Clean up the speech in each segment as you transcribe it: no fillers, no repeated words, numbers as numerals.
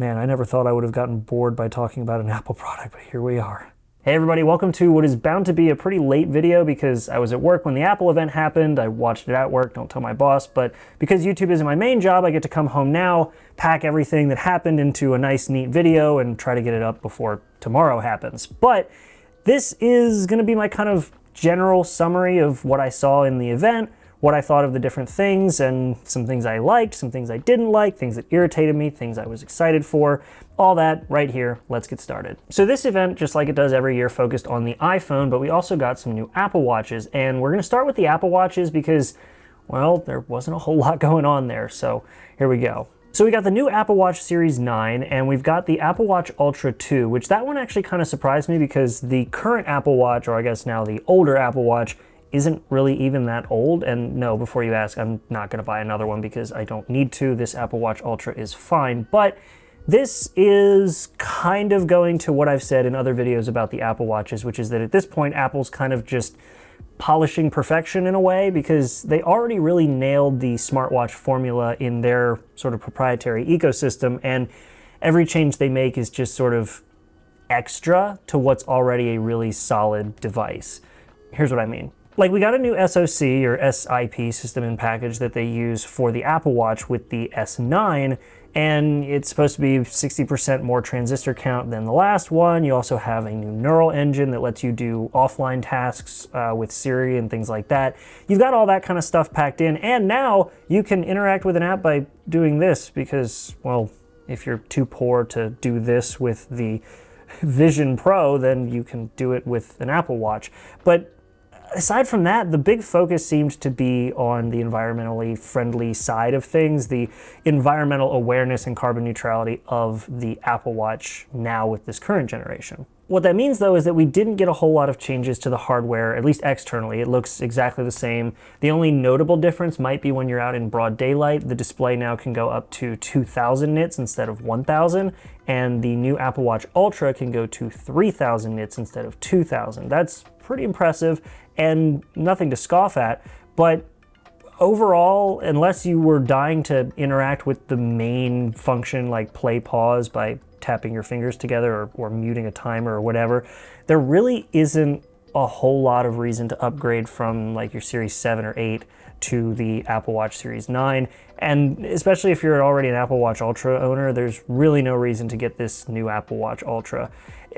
Man, I never thought I would have gotten bored by talking about an Apple product, but here we are. Hey everybody, welcome to what is bound to be a pretty late video because I was at work when the Apple event happened. I watched it at work, don't tell my boss, but because YouTube isn't my main job, I get to come home now, pack everything that happened into a nice, neat video and try to get it up before tomorrow happens. But this is gonna be my kind of general summary of what I saw in the event, what I thought of the different things, and some things I liked, some things I didn't like, things that irritated me, things I was excited for, all that right here. Let's get started. So this event, just like it does every year, focused on the iPhone, but we also got some new Apple Watches, and we're gonna start with the Apple Watches because, well, there wasn't a whole lot going on there, so here we go. So we got the new Apple Watch Series 9, and we've got the Apple Watch Ultra 2, which that one actually kind of surprised me because the current Apple Watch, or I guess now the older Apple Watch, isn't really even that old. And no, before you ask, I'm not gonna buy another one because I don't need to. This Apple Watch Ultra is fine, but this is kind of going to what I've said in other videos about the Apple Watches, which is that at this point, Apple's kind of just polishing perfection in a way because they already really nailed the smartwatch formula in their sort of proprietary ecosystem, and every change they make is just sort of extra to what's already a really solid device. Here's what I mean. Like, we got a new SoC or SiP system in package that they use for the Apple Watch with the S9, and it's supposed to be 60% more transistor count than the last one. You also have a new neural engine that lets you do offline tasks with Siri and things like that. You've got all that kind of stuff packed in, and now you can interact with an app by doing this because, well, if you're too poor to do this with the Vision Pro, then you can do it with an Apple Watch. But aside from that, the big focus seemed to be on the environmentally friendly side of things, the environmental awareness and carbon neutrality of the Apple Watch now with this current generation. What that means, though, is that we didn't get a whole lot of changes to the hardware, at least externally. It looks exactly the same. The only notable difference might be when you're out in broad daylight. The display now can go up to 2,000 nits instead of 1,000, and the new Apple Watch Ultra can go to 3,000 nits instead of 2,000. That's pretty impressive and nothing to scoff at, but overall, unless you were dying to interact with the main function like play pause by tapping your fingers together or muting a timer or whatever, there really isn't a whole lot of reason to upgrade from like your Series 7 or 8 to the Apple Watch Series 9. And especially if you're already an Apple Watch Ultra owner, there's really no reason to get this new Apple Watch Ultra.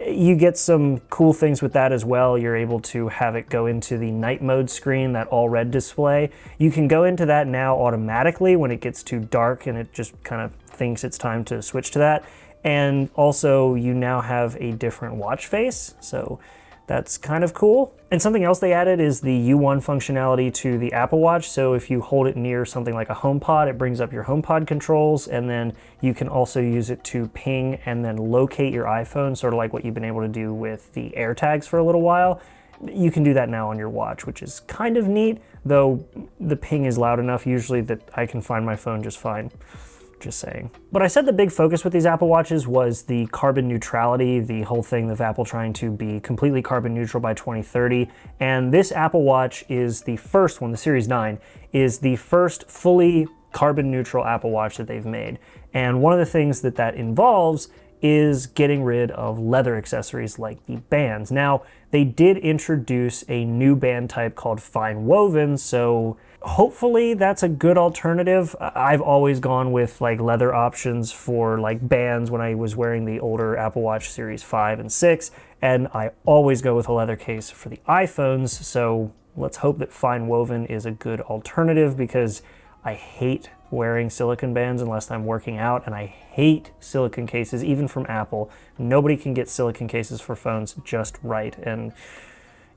You get some cool things with that as well. You're able to have it go into the night mode screen, that all red display. You can go into that now automatically when it gets too dark and it just kind of thinks it's time to switch to that. And also you now have a different watch face, so that's kind of cool. And something else they added is the U1 functionality to the Apple Watch. So if you hold it near something like a HomePod, it brings up your HomePod controls, and then you can also use it to ping and then locate your iPhone, sort of like what you've been able to do with the AirTags for a little while. You can do that now on your watch, which is kind of neat, though the ping is loud enough usually that I can find my phone just fine. Just saying. But I said the big focus with these Apple Watches was the carbon neutrality, the whole thing of Apple trying to be completely carbon neutral by 2030. And this Apple Watch is the first one, the Series 9, is the first fully carbon neutral Apple Watch that they've made. And one of the things that that involves is getting rid of leather accessories like the bands. Now, they did introduce a new band type called fine woven, so hopefully that's a good alternative. I've always gone with like leather options for like bands when I was wearing the older Apple Watch Series 5 and 6, and I always go with a leather case for the iPhones, so let's hope that fine woven is a good alternative because I hate wearing silicone bands unless I'm working out, and I hate silicone cases, even from Apple. Nobody can get silicone cases for phones just right, and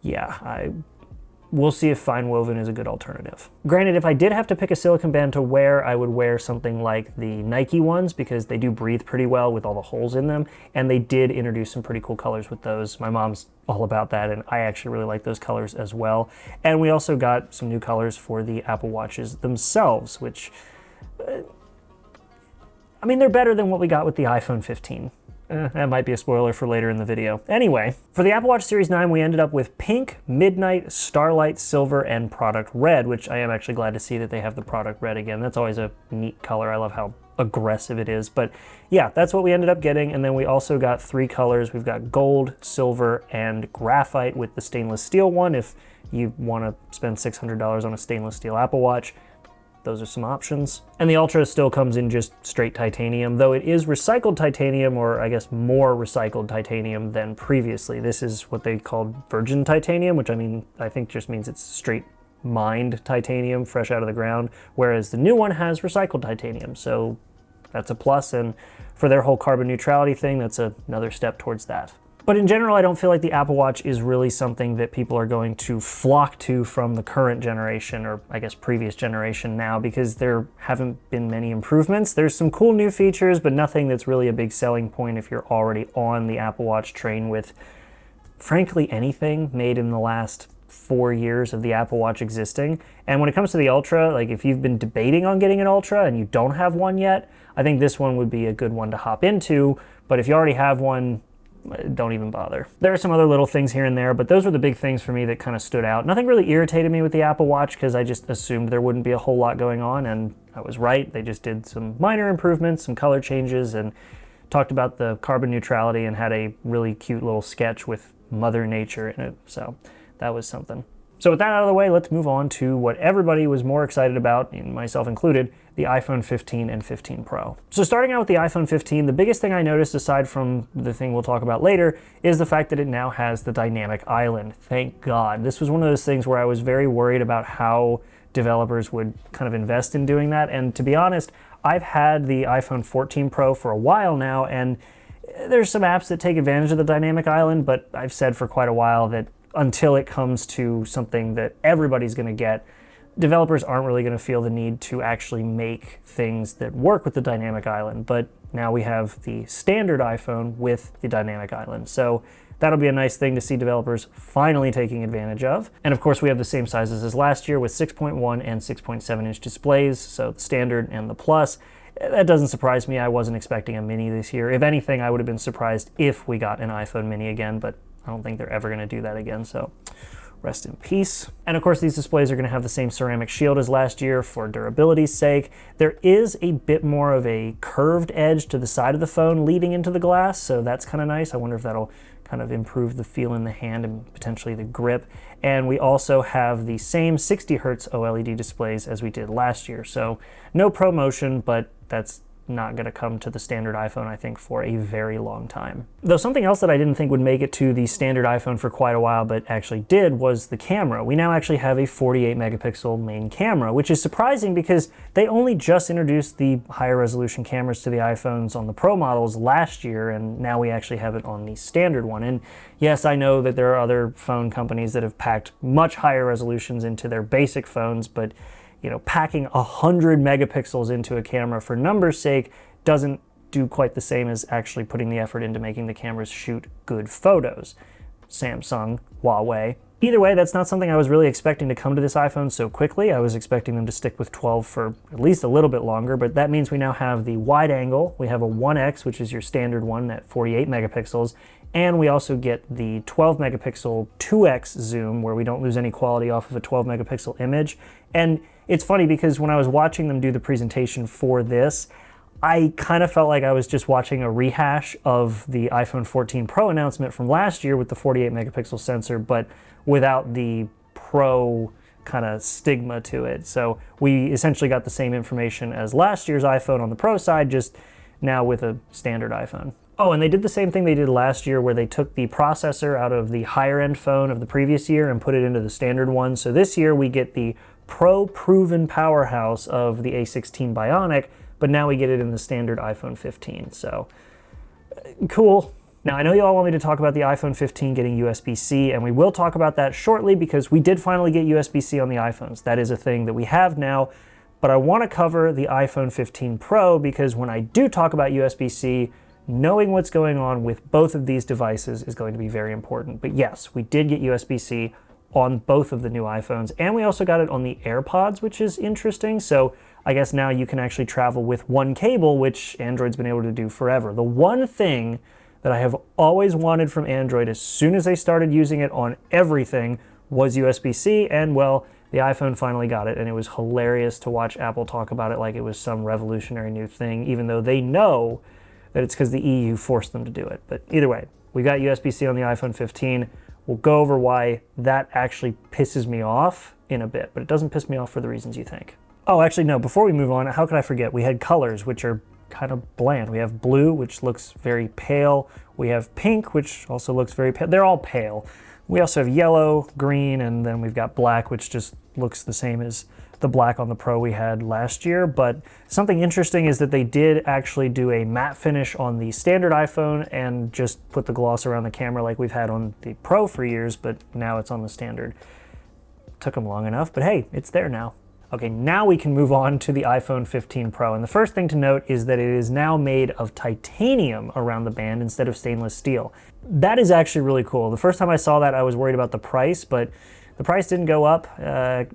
yeah, we'll see if fine woven is a good alternative. Granted, if I did have to pick a silicone band to wear, I would wear something like the Nike ones because they do breathe pretty well with all the holes in them, and they did introduce some pretty cool colors with those. My mom's all about that, and I actually really like those colors as well. And we also got some new colors for the Apple Watches themselves, which, I mean, they're better than what we got with the iPhone 15. That might be a spoiler for later in the video. Anyway, for the Apple Watch Series 9, we ended up with pink, midnight, starlight, silver, and product red, which I am actually glad to see that they have the product red again. That's always a neat color. I love how aggressive it is. But yeah, that's what we ended up getting. And then we also got 3 colors. We've got gold, silver, and graphite with the stainless steel one. If you want to spend $600 on a stainless steel Apple Watch, those are some options. And the Ultra still comes in just straight titanium, though it is recycled titanium, or I guess more recycled titanium than previously. This is what they called virgin titanium, which I think just means it's straight mined titanium, fresh out of the ground, whereas the new one has recycled titanium. So that's a plus, and for their whole carbon neutrality thing, that's another step towards that. But in general, I don't feel like the Apple Watch is really something that people are going to flock to from the current generation, or I guess previous generation now, because there haven't been many improvements. There's some cool new features, but nothing that's really a big selling point if you're already on the Apple Watch train with, frankly, anything made in the last 4 years of the Apple Watch existing. And when it comes to the Ultra, like if you've been debating on getting an Ultra and you don't have one yet, I think this one would be a good one to hop into. But if you already have one, don't even bother. There are some other little things here and there, but those were the big things for me that kind of stood out. Nothing really irritated me with the Apple Watch because I just assumed there wouldn't be a whole lot going on, and I was right. They just did some minor improvements, some color changes, and talked about the carbon neutrality and had a really cute little sketch with Mother Nature in it. So that was something. So with that out of the way, let's move on to what everybody was more excited about, myself included, the iPhone 15 and 15 Pro. So starting out with the iPhone 15, the biggest thing I noticed, aside from the thing we'll talk about later, is the fact that it now has the dynamic island. Thank God. This was one of those things where I was very worried about how developers would kind of invest in doing that. And to be honest, I've had the iPhone 14 Pro for a while now, and there's some apps that take advantage of the dynamic island, but I've said for quite a while that until it comes to something that everybody's going to get, developers aren't really going to feel the need to actually make things that work with the dynamic island. But now we have the standard iPhone with the dynamic island. So that'll be a nice thing to see developers finally taking advantage of. And of course, we have the same sizes as last year with 6.1 and 6.7 inch displays, so the standard and the plus. That doesn't surprise me. I wasn't expecting a mini this year. If anything, I would have been surprised if we got an iPhone mini again, but I don't think they're ever going to do that again, so rest in peace. And of course, these displays are going to have the same ceramic shield as last year for durability's sake. There is a bit more of a curved edge to the side of the phone leading into the glass, so that's kind of nice. I wonder if that'll kind of improve the feel in the hand and potentially the grip. And we also have the same 60 Hz OLED displays as we did last year, so no ProMotion, but that's not going to come to the standard iPhone, I think, for a very long time. Though something else that I didn't think would make it to the standard iPhone for quite a while, but actually did, was the camera. We now actually have a 48 megapixel main camera, which is surprising because they only just introduced the higher resolution cameras to the iPhones on the Pro models last year, and now we actually have it on the standard one. And yes, I know that there are other phone companies that have packed much higher resolutions into their basic phones, but packing 100 megapixels into a camera for numbers' sake doesn't do quite the same as actually putting the effort into making the cameras shoot good photos. Samsung, Huawei. Either way, that's not something I was really expecting to come to this iPhone so quickly. I was expecting them to stick with 12 for at least a little bit longer, but that means we now have the wide angle. We have a 1x, which is your standard one at 48 megapixels, and we also get the 12 megapixel 2x zoom, where we don't lose any quality off of a 12 megapixel image. And it's funny because when I was watching them do the presentation for this, I kind of felt like I was just watching a rehash of the iPhone 14 Pro announcement from last year with the 48 megapixel sensor, but without the Pro kind of stigma to it. So we essentially got the same information as last year's iPhone on the Pro side, just now with a standard iPhone. Oh, and they did the same thing they did last year, where they took the processor out of the higher end phone of the previous year and put it into the standard one. So this year we get the Pro proven powerhouse of the A16 Bionic, but now we get it in the standard iPhone 15. So cool. Now, I know you all want me to talk about the iPhone 15 getting USB-C, and we will talk about that shortly because we did finally get USB-C on the iPhones. That is a thing that we have now, but I want to cover the iPhone 15 Pro because when I do talk about USB-C, knowing what's going on with both of these devices is going to be very important. But yes, we did get USB-C on both of the new iPhones, and we also got it on the AirPods, which is interesting. So I guess now you can actually travel with one cable, which Android's been able to do forever. The one thing that I have always wanted from Android as soon as they started using it on everything was USB-C, and well, the iPhone finally got it, and it was hilarious to watch Apple talk about it like it was some revolutionary new thing, even though they know that it's because the EU forced them to do it. But either way, we got USB-C on the iPhone 15. We'll go over why that actually pisses me off in a bit, but it doesn't piss me off for the reasons you think. Oh, actually, no, before we move on, how could I forget? We had colors, which are kind of bland. We have blue, which looks very pale. We have pink, which also looks very pale. They're all pale. We also have yellow, green, and then we've got black, which just looks the same as the black on the Pro we had last year. But something interesting is that they did actually do a matte finish on the standard iPhone and just put the gloss around the camera like we've had on the Pro for years, but now it's on the standard. Took them long enough, but hey, it's there now. Okay, now we can move on to the iPhone 15 Pro. And the first thing to note is that it is now made of titanium around the band instead of stainless steel. That is actually really cool. The first time I saw that, I was worried about the price, but the price didn't go up.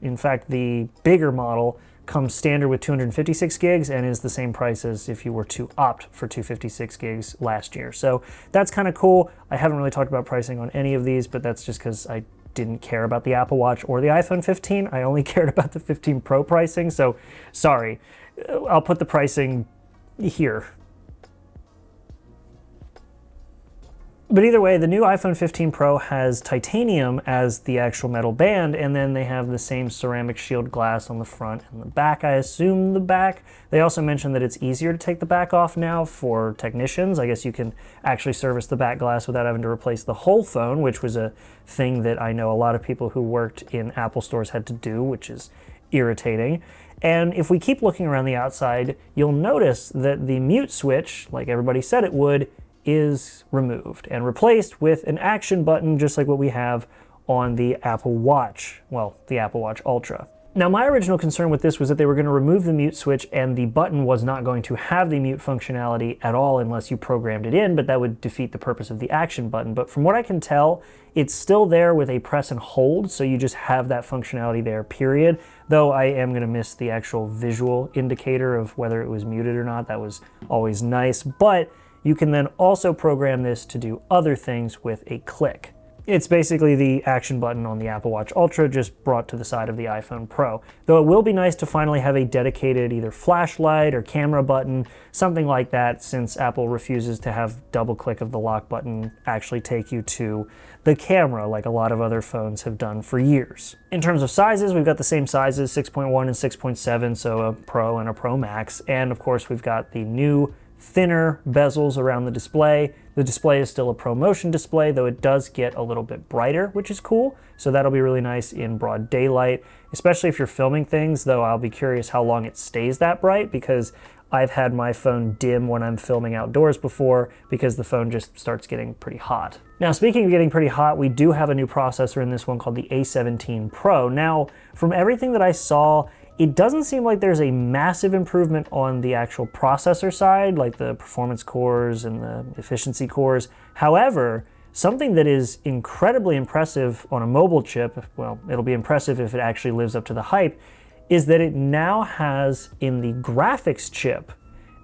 In fact, the bigger model comes standard with 256 gigs and is the same price as if you were to opt for 256 gigs last year. So that's kind of cool. I haven't really talked about pricing on any of these, but that's just because I didn't care about the Apple Watch or the iPhone 15. I only cared about the 15 Pro pricing, so sorry. I'll put the pricing here. But either way, the new iPhone 15 Pro has titanium as the actual metal band, and then they have the same ceramic shield glass on the front and the back. I assume the back. They also mentioned that it's easier to take the back off now for technicians. I guess you can actually service the back glass without having to replace the whole phone, which was a thing that I know a lot of people who worked in Apple stores had to do, which is irritating. And if we keep looking around the outside, you'll notice that the mute switch, like everybody said it would, is removed and replaced with an action button just like what we have on the Apple Watch, well, the Apple Watch Ultra. Now, my original concern with this was that they were going to remove the mute switch and the button was not going to have the mute functionality at all unless you programmed it in, but that would defeat the purpose of the action button. But from what I can tell, it's still there with a press and hold, so you just have that functionality there, period. Though I am going to miss the actual visual indicator of whether it was muted or not. That was always nice, but you can then also program this to do other things with a click. It's basically the action button on the Apple Watch Ultra just brought to the side of the iPhone Pro. Though it will be nice to finally have a dedicated either flashlight or camera button, something like that, since Apple refuses to have double click of the lock button actually take you to the camera like a lot of other phones have done for years. In terms of sizes, we've got the same sizes, 6.1 and 6.7, so a Pro and a Pro Max. And of course, we've got the new thinner bezels around the display. The display is still a ProMotion display, though it does get a little bit brighter, which is cool. So that'll be really nice in broad daylight, especially if you're filming things, though I'll be curious how long it stays that bright because I've had my phone dim when I'm filming outdoors before because the phone just starts getting pretty hot. Now, speaking of getting pretty hot, we do have a new processor in this one called the A17 Pro. Now, from everything that I saw, it doesn't seem like there's a massive improvement on the actual processor side, like the performance cores and the efficiency cores. However, something that is incredibly impressive on a mobile chip, well, it'll be impressive if it actually lives up to the hype, is that it now has in the graphics chip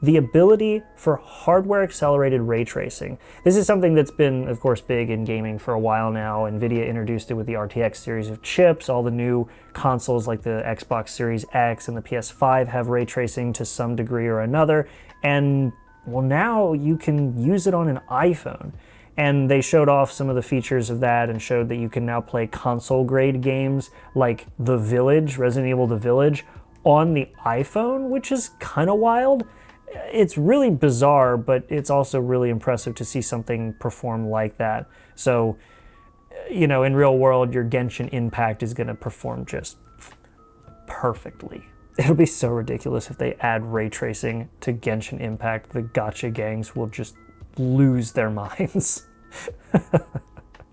the ability for hardware accelerated ray tracing. This is something that's been, of course, big in gaming for a while now. NVIDIA introduced it with the RTX series of chips. All the new consoles like the Xbox Series X and the PS5 have ray tracing to some degree or another. And well, now you can use it on an iPhone. And they showed off some of the features of that and showed that you can now play console grade games like The Village, Resident Evil The Village, on the iPhone, which is kind of wild. It's really bizarre, but it's also really impressive to see something perform like that. So, you know, in real world, your Genshin Impact is going to perform just perfectly. It'll be so ridiculous if they add ray tracing to Genshin Impact. The gacha gangs will just lose their minds.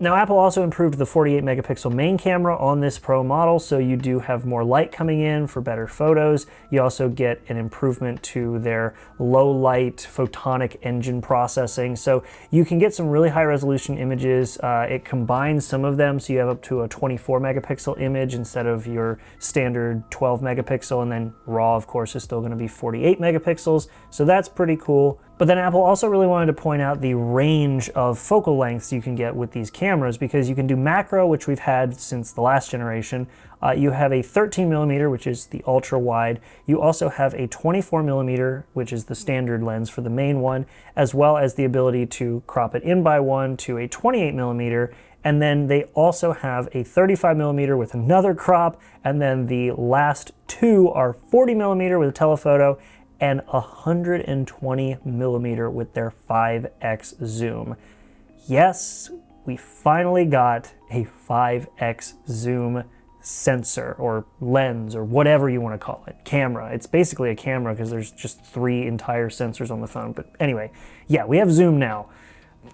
Now, Apple also improved the 48 megapixel main camera on this Pro model, so you do have more light coming in for better photos. You also get an improvement to their low light photonic engine processing, so you can get some really high resolution images. It combines some of them, so you have up to a 24 megapixel image instead of your standard 12 megapixel, and then RAW, of course, is still going to be 48 megapixels, so that's pretty cool. But then Apple also really wanted to point out the range of focal lengths you can get with these cameras, because you can do macro, which we've had since the last generation. You have a 13mm, which is the ultra wide. You also have a 24mm, which is the standard lens for the main one, as well as the ability to crop it in by one to a 28mm. And then they also have a 35mm with another crop, and then the last two are 40mm with a telephoto and 120mm with their 5x zoom. Yes, we finally got a 5x zoom sensor or lens or whatever you want to call it. Camera. It's basically a camera because there's just 3 entire sensors on the phone. But anyway, yeah, we have zoom now.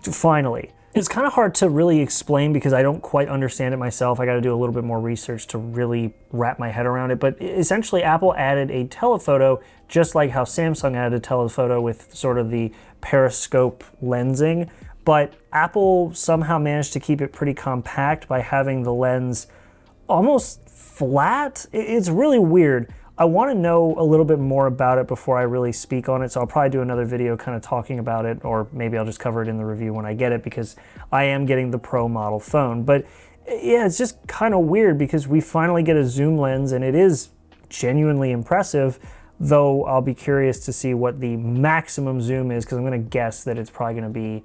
Finally. It's kind of hard to really explain because I don't quite understand it myself. I got to do a little bit more research to really wrap my head around it. But essentially, Apple added a telephoto, just like how Samsung added a telephoto with sort of the periscope lensing. But Apple somehow managed to keep it pretty compact by having the lens almost flat. It's really weird. I want to know a little bit more about it before I really speak on it, so I'll probably do another video kind of talking about it, or maybe I'll just cover it in the review when I get it, because I am getting the Pro model phone. But yeah, it's just kind of weird because we finally get a zoom lens, and it is genuinely impressive, though I'll be curious to see what the maximum zoom is, because I'm going to guess that it's probably going to be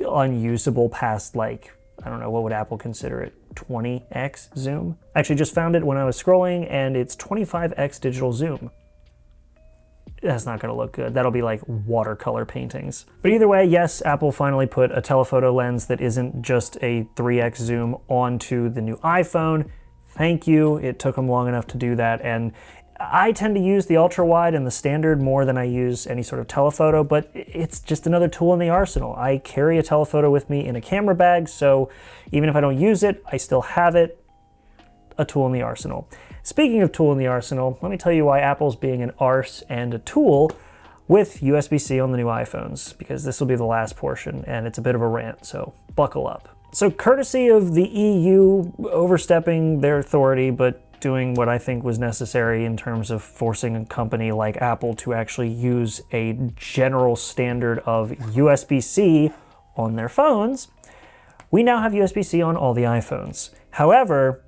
unusable past, like, I don't know, what would Apple consider it? 20x zoom? I actually just found it when I was scrolling, and it's 25x digital zoom. That's not going to look good. That'll be like watercolor paintings. But either way, yes, Apple finally put a telephoto lens that isn't just a 3x zoom onto the new iPhone. Thank you. It took them long enough to do that, and I tend to use the ultra wide and the standard more than I use any sort of telephoto, but it's just another tool in the arsenal. I carry a telephoto with me in a camera bag, so even if I don't use it, I still have it. A tool in the arsenal. Speaking of tool in the arsenal, let me tell you why Apple's being an arse and a tool with USB-C on the new iPhones, because this will be the last portion, and it's a bit of a rant, so buckle up. So courtesy of the EU overstepping their authority, but doing what I think was necessary in terms of forcing a company like Apple to actually use a general standard of USB-C on their phones, we now have USB-C on all the iPhones. However,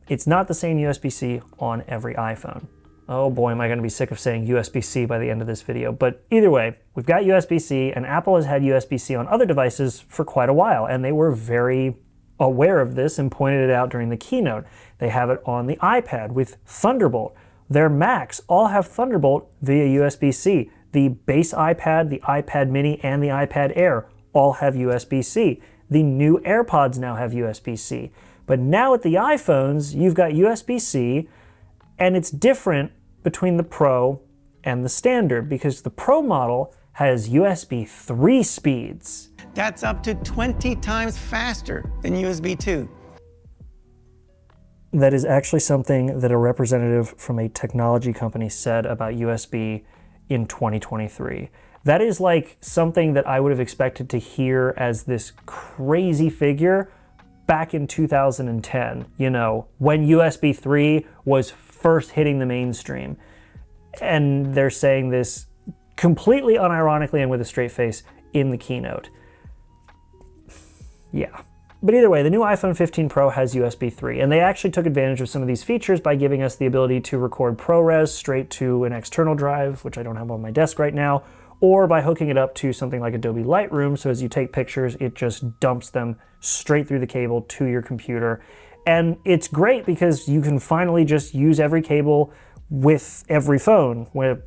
it's not the same USB-C on every iPhone. Oh boy, am I going to be sick of saying USB-C by the end of this video. But either way, we've got USB-C, and Apple has had USB-C on other devices for quite a while, and they were very aware of this and pointed it out during the keynote. They have it on the iPad with Thunderbolt. Their Macs all have Thunderbolt via USB-C. The base iPad, the iPad mini, and the iPad Air all have USB-C. The new AirPods now have USB-C. But now with the iPhones, you've got USB-C, and it's different between the Pro and the standard, because the Pro model has USB 3 speeds. That's up to 20 times faster than USB 2. That is actually something that a representative from a technology company said about USB in 2023. That is like something that I would have expected to hear as this crazy figure back in 2010, you know, when USB 3 was first hitting the mainstream. And they're saying this completely unironically and with a straight face in the keynote. Yeah. But either way, the new iPhone 15 Pro has USB 3, and they actually took advantage of some of these features by giving us the ability to record ProRes straight to an external drive, which I don't have on my desk right now, or by hooking it up to something like Adobe Lightroom, so as you take pictures, it just dumps them straight through the cable to your computer. And it's great because you can finally just use every cable with every phone,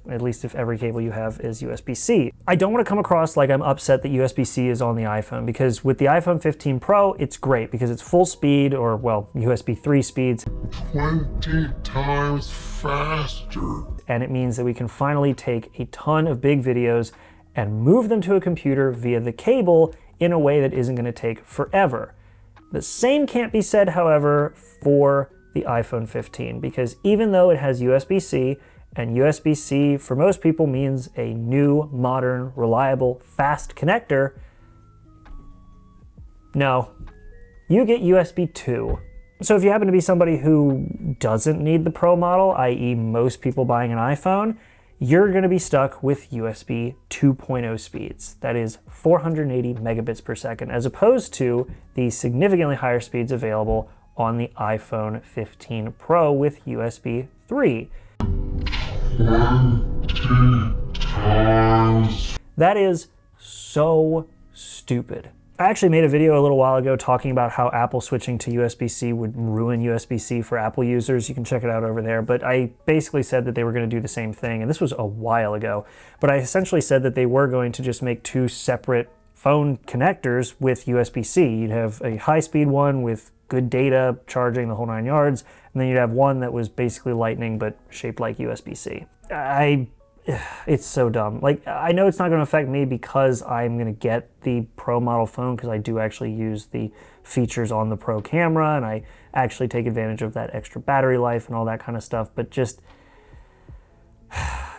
at least if every cable you have is USB-C. I don't want to come across like I'm upset that USB-C is on the iPhone, because with the iPhone 15 Pro, it's great because it's full speed, or well, USB 3 speeds. 20 times faster. And it means that we can finally take a ton of big videos and move them to a computer via the cable in a way that isn't going to take forever. The same can't be said, however, for the iPhone 15, because even though it has USB-C, and USB-C for most people means a new, modern, reliable, fast connector, no, you get USB 2. So if you happen to be somebody who doesn't need the Pro model, i.e. most people buying an iPhone, you're going to be stuck with USB 2.0 speeds. That is 480 megabits per second, as opposed to the significantly higher speeds available on the iPhone 15 Pro with USB 3. 20 times. That is so stupid. I actually made a video a little while ago talking about how Apple switching to USB-C would ruin USB-C for Apple users. You can check it out over there. But I basically said that they were going to do the same thing. And this was a while ago. But I essentially said that they were going to just make two separate phone connectors with USB-C. You'd have a high-speed one with good data, charging the whole 9 yards. And then you'd have one that was basically Lightning but shaped like USB-C. It's so dumb. Like, I know it's not going to affect me because I'm going to get the Pro model phone because I do actually use the features on the Pro camera and I actually take advantage of that extra battery life and all that kind of stuff. But just,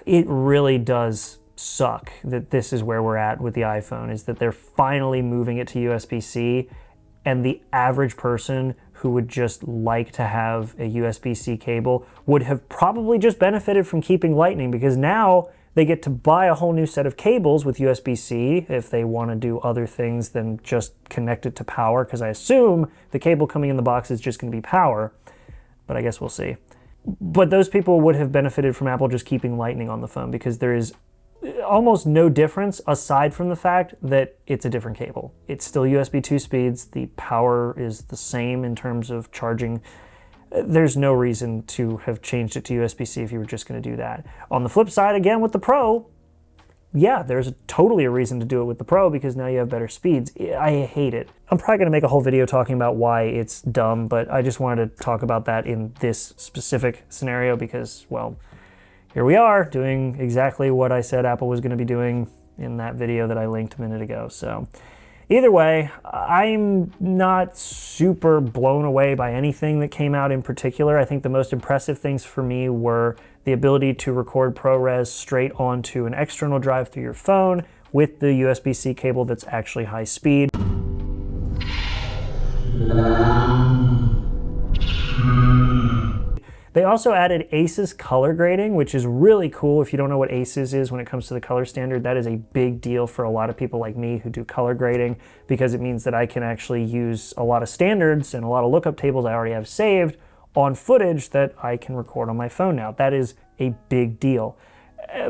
it really does suck that this is where we're at with the iPhone, is that they're finally moving it to USB-C, and the average person who would just like to have a USB-C cable would have probably just benefited from keeping Lightning, because now they get to buy a whole new set of cables with USB-C if they want to do other things than just connect it to power, because I assume the cable coming in the box is just going to be power, but I guess we'll see. But those people would have benefited from Apple just keeping Lightning on the phone, because there is almost no difference aside from the fact that it's a different cable. It's still USB 2 speeds. The power is the same in terms of charging. There's no reason to have changed it to USB-C if you were just going to do that. On the flip side, again, with the Pro, yeah, there's totally a reason to do it with the Pro, because now you have better speeds. I hate it. I'm probably going to make a whole video talking about why it's dumb, but I just wanted to talk about that in this specific scenario because, well, here we are doing exactly what I said Apple was going to be doing in that video that I linked a minute ago. So either way, I'm not super blown away by anything that came out in particular. I think the most impressive things for me were the ability to record ProRes straight onto an external drive through your phone with the USB-C cable that's actually high speed. They also added ACES color grading, which is really cool. If you don't know what ACES is when it comes to the color standard, that is a big deal for a lot of people like me who do color grading, because it means that I can actually use a lot of standards and a lot of lookup tables I already have saved on footage that I can record on my phone now. That is a big deal.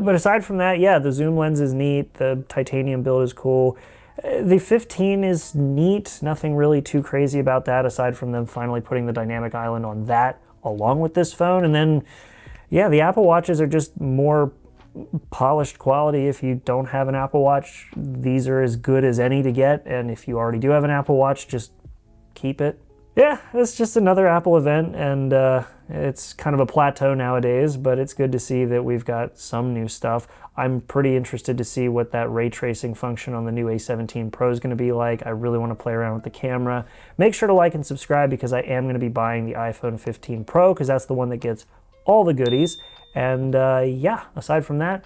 But aside from that, yeah, the zoom lens is neat. The titanium build is cool. The 15 is neat. Nothing really too crazy about that aside from them finally putting the dynamic island on that along with this phone. And then, yeah, the Apple Watches are just more polished quality. If you don't have an Apple Watch, these are as good as any to get. And if you already do have an Apple Watch, just keep it. Yeah, it's just another Apple event, and it's kind of a plateau nowadays, but it's good to see that we've got some new stuff. I'm pretty interested to see what that ray tracing function on the new A17 Pro is going to be like. I really want to play around with the camera. Make sure to like and subscribe, because I am going to be buying the iPhone 15 Pro, because that's the one that gets all the goodies. And yeah, aside from that,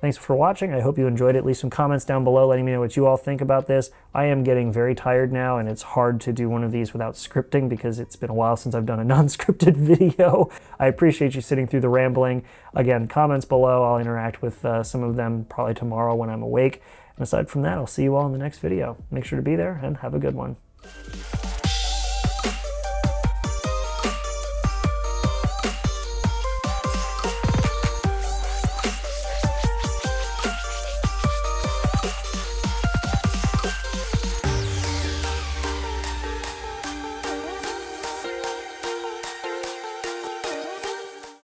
thanks for watching. I hope you enjoyed it. Leave some comments down below letting me know what you all think about this. I am getting very tired now, and it's hard to do one of these without scripting because it's been a while since I've done a non-scripted video. I appreciate you sitting through the rambling. Again, comments below. I'll interact with some of them probably tomorrow when I'm awake. And aside from that, I'll see you all in the next video. Make sure to be there and have a good one.